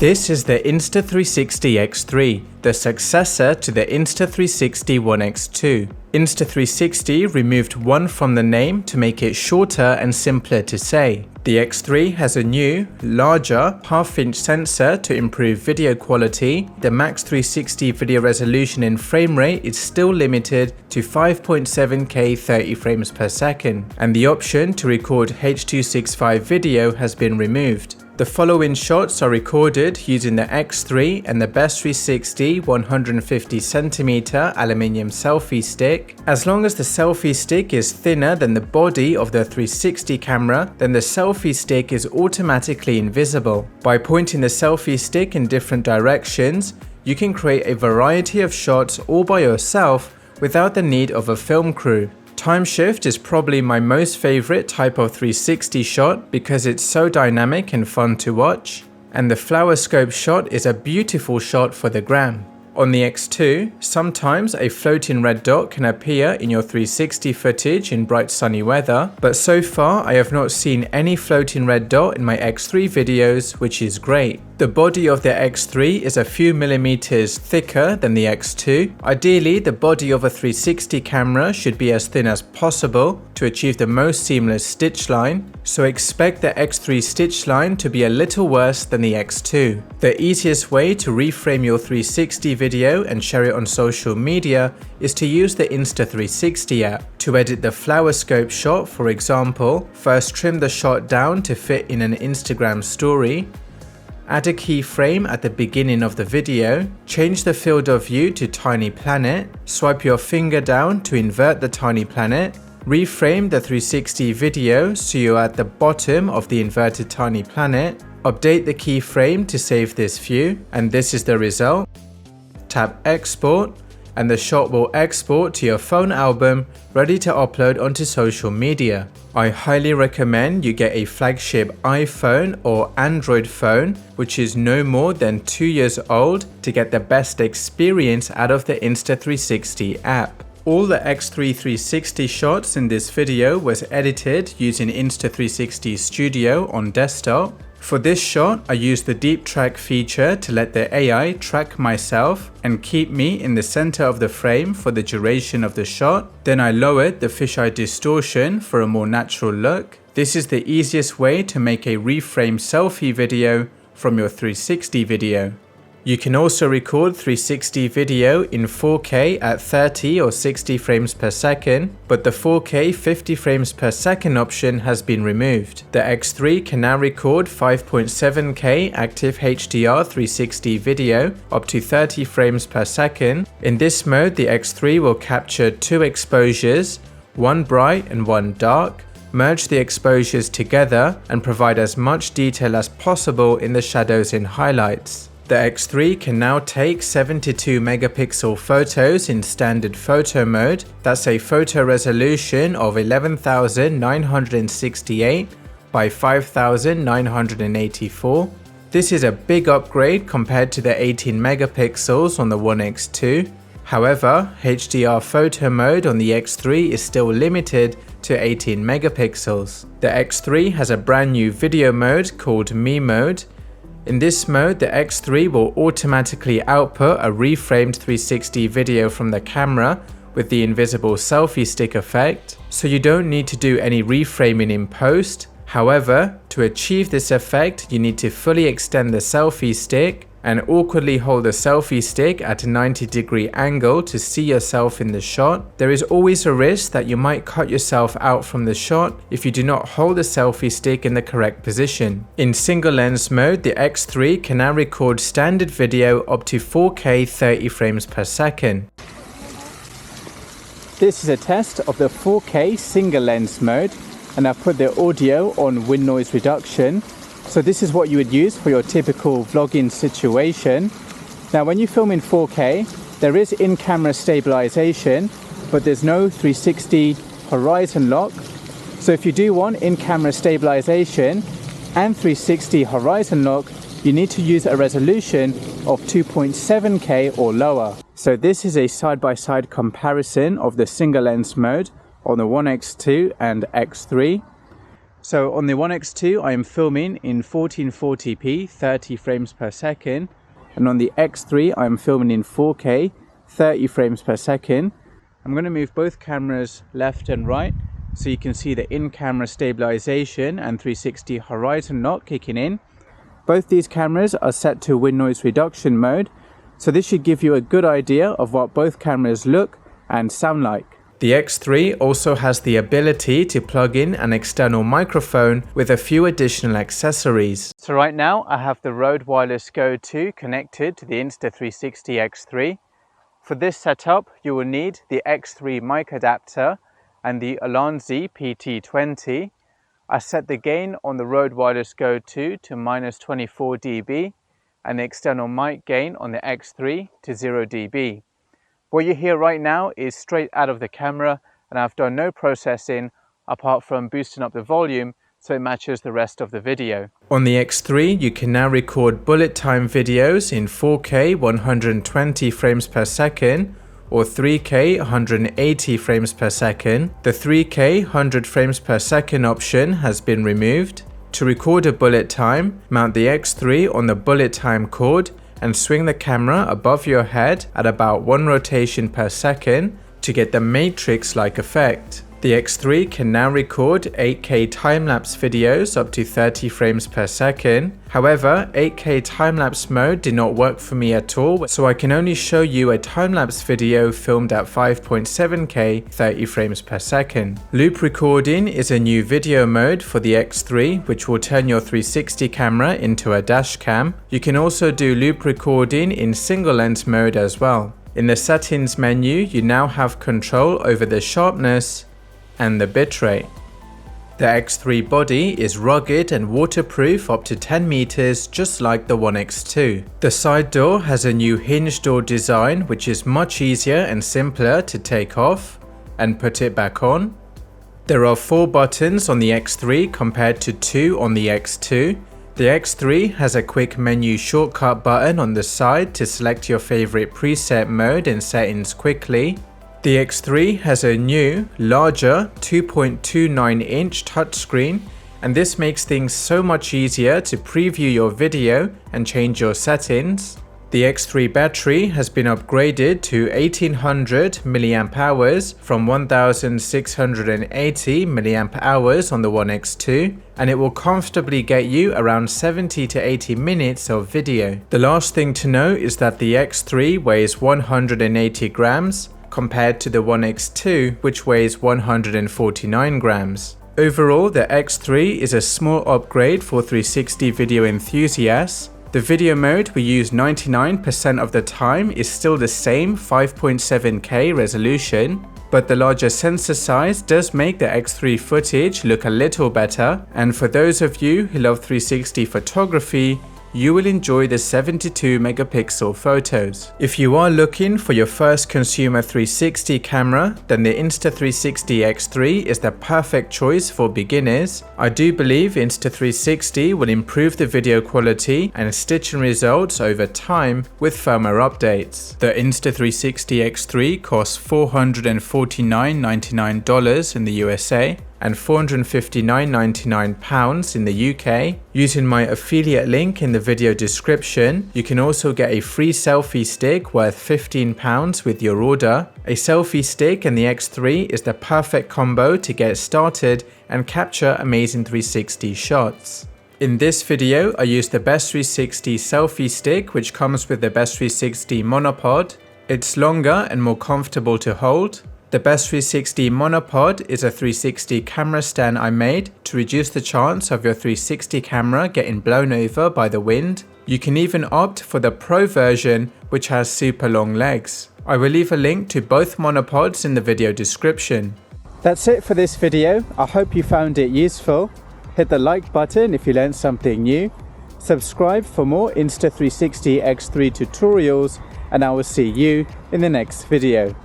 This is the Insta360 X3, the successor to the Insta360 One X2. Insta360 removed one from the name to make it shorter and simpler to say. The X3 has a new, larger, half-inch sensor to improve video quality. The max 360 video resolution in frame rate is still limited to 5.7K 30 frames per second, and the option to record H.265 video has been removed. The following shots are recorded using the X3 and the Best 360 150cm aluminium selfie stick. As long as the selfie stick is thinner than the body of the 360 camera, then the selfie stick is automatically invisible. By pointing the selfie stick in different directions, you can create a variety of shots all by yourself without the need of a film crew. Time shift is probably my most favorite type of 360 shot because it's so dynamic and fun to watch. And the flower scope shot is a beautiful shot for the gram. On the X2, sometimes a floating red dot can appear in your 360 footage in bright sunny weather, but so far I have not seen any floating red dot in my X3 videos, which is great. The body of the X3 is a few millimeters thicker than the X2. Ideally, the body of a 360 camera should be as thin as possible to achieve the most seamless stitch line, so expect the X3 stitch line to be a little worse than the X2. The easiest way to reframe your 360 video and share it on social media is to use the Insta360 app. To edit the flower scope shot, for example, first trim the shot down to fit in an Instagram story. Add a keyframe at the beginning of the video, change the field of view to tiny planet, swipe your finger down to invert the tiny planet, reframe the 360 video so you're at the bottom of the inverted tiny planet, update the keyframe to save this view, and this is the result. Tap export, and the shot will export to your phone album ready to upload onto social media. I highly recommend you get a flagship iPhone or Android phone which is no more than 2 years old to get the best experience out of the Insta360 app. All the X3 360 shots in this video was edited using Insta360 Studio on desktop. For this shot, I used the deep track feature to let the AI track myself and keep me in the center of the frame for the duration of the shot. Then I lowered the fisheye distortion for a more natural look. This is the easiest way to make a reframe selfie video from your 360 video. You can also record 360 video in 4K at 30 or 60 frames per second, but the 4K 50 frames per second option has been removed. The X3 can now record 5.7K Active HDR 360 video up to 30 frames per second. In this mode, the X3 will capture two exposures, one bright and one dark, merge the exposures together and provide as much detail as possible in the shadows and highlights. The X3 can now take 72 megapixel photos in standard photo mode. That's a photo resolution of 11,968 by 5,984. This is a big upgrade compared to the 18 megapixels on the One X2. However, HDR photo mode on the X3 is still limited to 18 megapixels. The X3 has a brand new video mode called Me Mode. In this mode, the X3 will automatically output a reframed 360 video from the camera with the invisible selfie stick effect, so you don't need to do any reframing in post. However, to achieve this effect, you need to fully extend the selfie stick and awkwardly hold the selfie stick at a 90-degree angle to see yourself in the shot. There is always a risk that you might cut yourself out from the shot if you do not hold the selfie stick in the correct position. In single lens mode, the X3 can now record standard video up to 4K 30 frames per second. This is a test of the 4K single lens mode, and I've put the audio on wind noise reduction. So this is what you would use for your typical vlogging situation. Now when you film in 4K, there is in-camera stabilization, but there's no 360 horizon lock. So if you do want in-camera stabilization and 360 horizon lock, you need to use a resolution of 2.7K or lower. So this is a side-by-side comparison of the single lens mode on the One X2 and X3. So on the One X2 I am filming in 1440p 30 frames per second, and on the X3 I am filming in 4K 30 frames per second. I'm going to move both cameras left and right so you can see the in-camera stabilization and 360 horizon lock kicking in. Both these cameras are set to wind noise reduction mode, so this should give you a good idea of what both cameras look and sound like. The X3 also has the ability to plug in an external microphone with a few additional accessories. So right now I have the Rode Wireless Go 2 connected to the Insta360 X3. For this setup you will need the X3 mic adapter and the Alanzi PT20. I set the gain on the Rode Wireless Go 2 to -24 dB and the external mic gain on the X3 to 0 dB. What you hear right now is straight out of the camera, and I've done no processing apart from boosting up the volume so it matches the rest of the video. On the X3 you can now record bullet time videos in 4K 120 frames per second or 3K 180 frames per second. The 3K 100 frames per second option has been removed. To record a bullet time, mount the X3 on the bullet time cord and swing the camera above your head at about 1 rotation per second to get the matrix-like effect. The X3 can now record 8K time-lapse videos up to 30 frames per second. However, 8K time-lapse mode did not work for me at all, so I can only show you a time-lapse video filmed at 5.7K 30 frames per second. Loop recording is a new video mode for the X3 which will turn your 360 camera into a dash cam. You can also do loop recording in single lens mode as well. In the settings menu you now have control over the sharpness and the bitrate. The X3 body is rugged and waterproof up to 10 meters, just like the One X2. The side door has a new hinge door design which is much easier and simpler to take off and put it back on. There are 4 buttons on the X3 compared to 2 on the X2. The X3 has a quick menu shortcut button on the side to select your favorite preset mode and settings quickly. The X3 has a new, larger 2.29-inch touchscreen, and this makes things so much easier to preview your video and change your settings. The X3 battery has been upgraded to 1800 mAh from 1680 mAh on the One X2, and it will comfortably get you around 70 to 80 minutes of video. The last thing to know is that the X3 weighs 180 grams, compared to the One X2 which weighs 149 grams. Overall, the X3 is a small upgrade for 360 video enthusiasts. The video mode we use 99% of the time is still the same 5.7K resolution, but the larger sensor size does make the X3 footage look a little better, and for those of you who love 360 photography, you will enjoy the 72 megapixel photos. If you are looking for your first consumer 360 camera, then the Insta360 X3 is the perfect choice for beginners. I do believe Insta360 will improve the video quality and stitching results over time with firmware updates. The Insta360 X3 costs $449.99 in the USA and £459.99 in the UK. Using my affiliate link in the video description, you can also get a free selfie stick worth £15 with your order. A selfie stick and the X3 is the perfect combo to get started and capture amazing 360 shots. In this video, I used the Best 360 selfie stick, which comes with the Best 360 monopod. It's longer and more comfortable to hold. The Best 360 monopod is a 360 camera stand I made to reduce the chance of your 360 camera getting blown over by the wind. You can even opt for the Pro version, which has super long legs. I will leave a link to both monopods in the video description. That's it for this video. I hope you found it useful. Hit the like button if you learned something new. Subscribe for more Insta360 X3 tutorials, and I will see you in the next video.